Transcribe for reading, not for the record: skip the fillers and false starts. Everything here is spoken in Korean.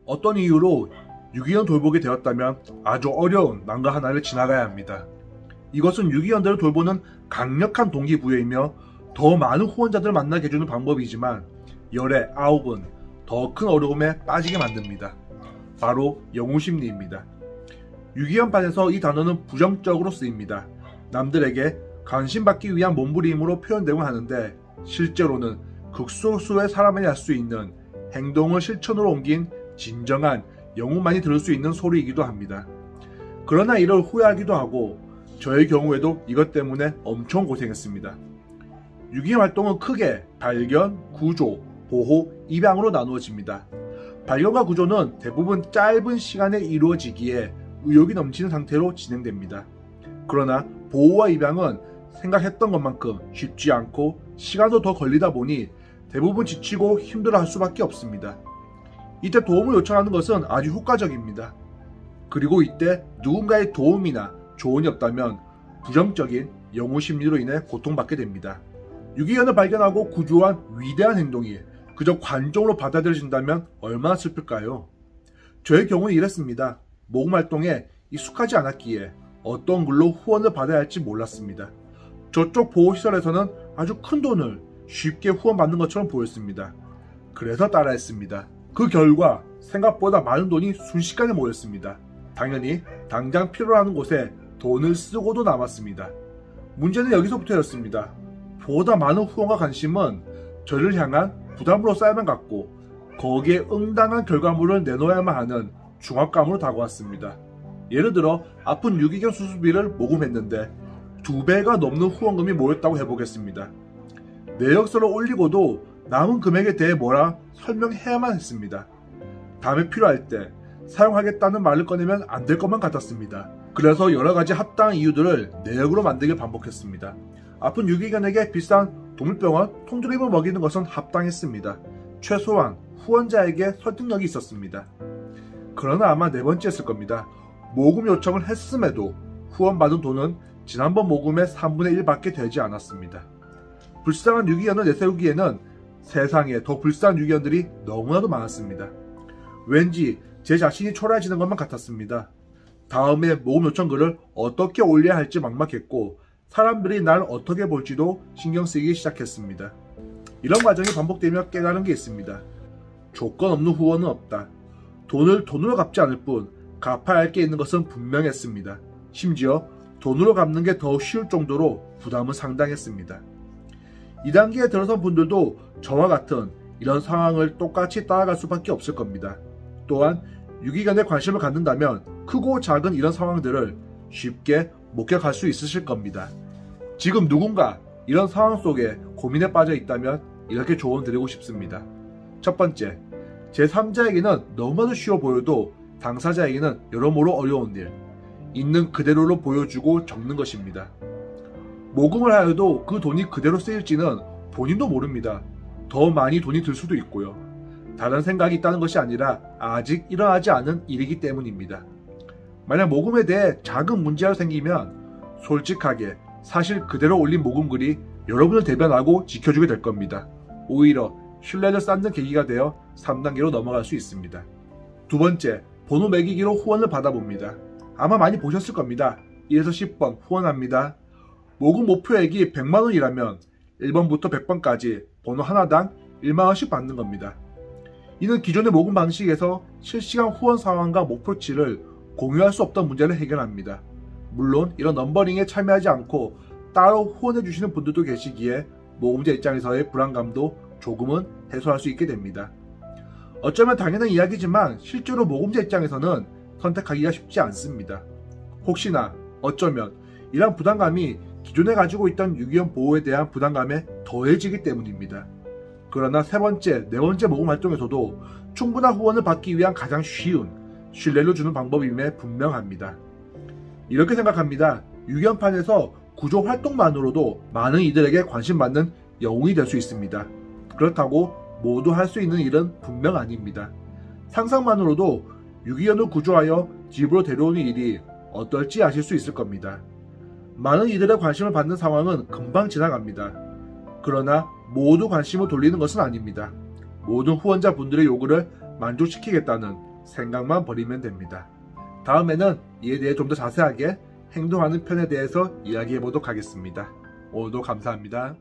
어떤 이유로 유기견 돌보게 되었다면 아주 어려운 난과 하나를 지나가야 합니다. 이것은 유기견들을 돌보는 강력한 동기부여이며 더 많은 후원자들을 만나게 해주는 방법이지만 열의 아홉은 더 큰 어려움에 빠지게 만듭니다. 바로 영웅심리입니다. 유기견판에서 이 단어는 부정적으로 쓰입니다. 남들에게 관심받기 위한 몸부림으로 표현되곤 하는데 실제로는 극소수의 사람이 할 수 있는 행동을 실천으로 옮긴 진정한 영웅만이 들을 수 있는 소리이기도 합니다. 그러나 이를 후회하기도 하고 저의 경우에도 이것 때문에 엄청 고생했습니다. 유기견 활동은 크게 발견, 구조, 보호, 입양으로 나누어집니다. 발견과 구조는 대부분 짧은 시간에 이루어지기에 의욕이 넘치는 상태로 진행됩니다. 그러나 보호와 입양은 생각했던 것만큼 쉽지 않고 시간도 더 걸리다 보니 대부분 지치고 힘들어할 수밖에 없습니다. 이때 도움을 요청하는 것은 아주 효과적입니다. 그리고 이때 누군가의 도움이나 조언이 없다면 부정적인 영웅심리로 인해 고통받게 됩니다. 유기견을 발견하고 구조한 위대한 행동이 그저 관종으로 받아들여진다면 얼마나 슬플까요? 저의 경우는 이랬습니다. 모금활동에 익숙하지 않았기에 어떤 글로 후원을 받아야 할지 몰랐습니다. 저쪽 보호시설에서는 아주 큰 돈을 쉽게 후원받는 것처럼 보였습니다. 그래서 따라했습니다. 그 결과 생각보다 많은 돈이 순식간에 모였습니다. 당연히 당장 필요로 하는 곳에 돈을 쓰고도 남았습니다. 문제는 여기서부터였습니다. 보다 많은 후원과 관심은 저를 향한 부담으로 쌓여만 갔고 거기에 응당한 결과물을 내놓아야만 하는 중압감으로 다가왔습니다. 예를 들어 아픈 유기견 수술비를 모금했는데 2배가 넘는 후원금이 모였다고 해보겠습니다. 내역서를 올리고도 남은 금액에 대해 뭐라 설명해야만 했습니다. 다음에 필요할 때 사용하겠다는 말을 꺼내면 안 될 것만 같았습니다. 그래서 여러가지 합당한 이유들을 내역으로 만들길 반복했습니다. 아픈 유기견에게 비싼 동물병원 통조림을 먹이는 것은 합당했습니다. 최소한 후원자에게 설득력이 있었습니다. 그러나 아마 네 번째였을 겁니다. 모금 요청을 했음에도 후원받은 돈은 지난번 모금의 3분의 1밖에 되지 않았습니다. 불쌍한 유기견을 내세우기에는 세상에 더 불쌍한 유기견들이 너무나도 많았습니다. 왠지 제 자신이 초라해지는 것만 같았습니다. 다음에 모금 요청 글을 어떻게 올려야 할지 막막했고 사람들이 날 어떻게 볼지도 신경 쓰이기 시작했습니다. 이런 과정이 반복되며 깨달은 게 있습니다. 조건 없는 후원은 없다. 돈을 돈으로 갚지 않을 뿐 갚아야 할 게 있는 것은 분명했습니다. 심지어 돈으로 갚는 게 더 쉬울 정도로 부담은 상당했습니다. 이 단계에 들어선 분들도 저와 같은 이런 상황을 똑같이 따라갈 수밖에 없을 겁니다. 또한 유기견에 관심을 갖는다면 크고 작은 이런 상황들을 쉽게 목격할 수 있으실 겁니다. 지금 누군가 이런 상황 속에 고민에 빠져 있다면 이렇게 조언 드리고 싶습니다. 첫 번째, 제3자에게는 너무나도 쉬워 보여도 당사자에게는 여러모로 어려운 일, 있는 그대로로 보여주고 적는 것입니다. 모금을 하여도 그 돈이 그대로 쓰일지는 본인도 모릅니다. 더 많이 돈이 들 수도 있고요. 다른 생각이 있다는 것이 아니라 아직 일어나지 않은 일이기 때문입니다. 만약 모금에 대해 작은 문제가 생기면 솔직하게 사실 그대로 올린 모금글이 여러분을 대변하고 지켜주게 될 겁니다. 오히려 신뢰를 쌓는 계기가 되어 3단계로 넘어갈 수 있습니다. 두 번째, 번호 매기기로 후원을 받아봅니다. 아마 많이 보셨을 겁니다. 1에서 10번 후원합니다. 모금 목표액이 100만원이라면 1번부터 100번까지 번호 하나당 1만원씩 받는 겁니다. 이는 기존의 모금 방식에서 실시간 후원 상황과 목표치를 공유할 수 없던 문제를 해결합니다. 물론 이런 넘버링에 참여하지 않고 따로 후원해주시는 분들도 계시기에 모금자 입장에서의 불안감도 조금은 해소할 수 있게 됩니다. 어쩌면 당연한 이야기지만 실제로 모금자 입장에서는 선택하기가 쉽지 않습니다. 혹시나 어쩌면 이런 부담감이 기존에 가지고 있던 유기견 보호에 대한 부담감에 더해지기 때문입니다. 그러나 세 번째, 네 번째 모금 활동에서도 충분한 후원을 받기 위한 가장 쉬운 신뢰를 주는 방법임에 분명합니다. 이렇게 생각합니다. 유기견판에서 구조 활동만으로도 많은 이들에게 관심받는 영웅이 될 수 있습니다. 그렇다고 모두 할 수 있는 일은 분명 아닙니다. 상상만으로도 유기견을 구조하여 집으로 데려오는 일이 어떨지 아실 수 있을 겁니다. 많은 이들의 관심을 받는 상황은 금방 지나갑니다. 그러나 모두 관심을 돌리는 것은 아닙니다. 모든 후원자분들의 요구를 만족시키겠다는 생각만 버리면 됩니다. 다음에는 이에 대해 좀 더 자세하게 행동하는 편에 대해서 이야기해 보도록 하겠습니다. 오늘도 감사합니다.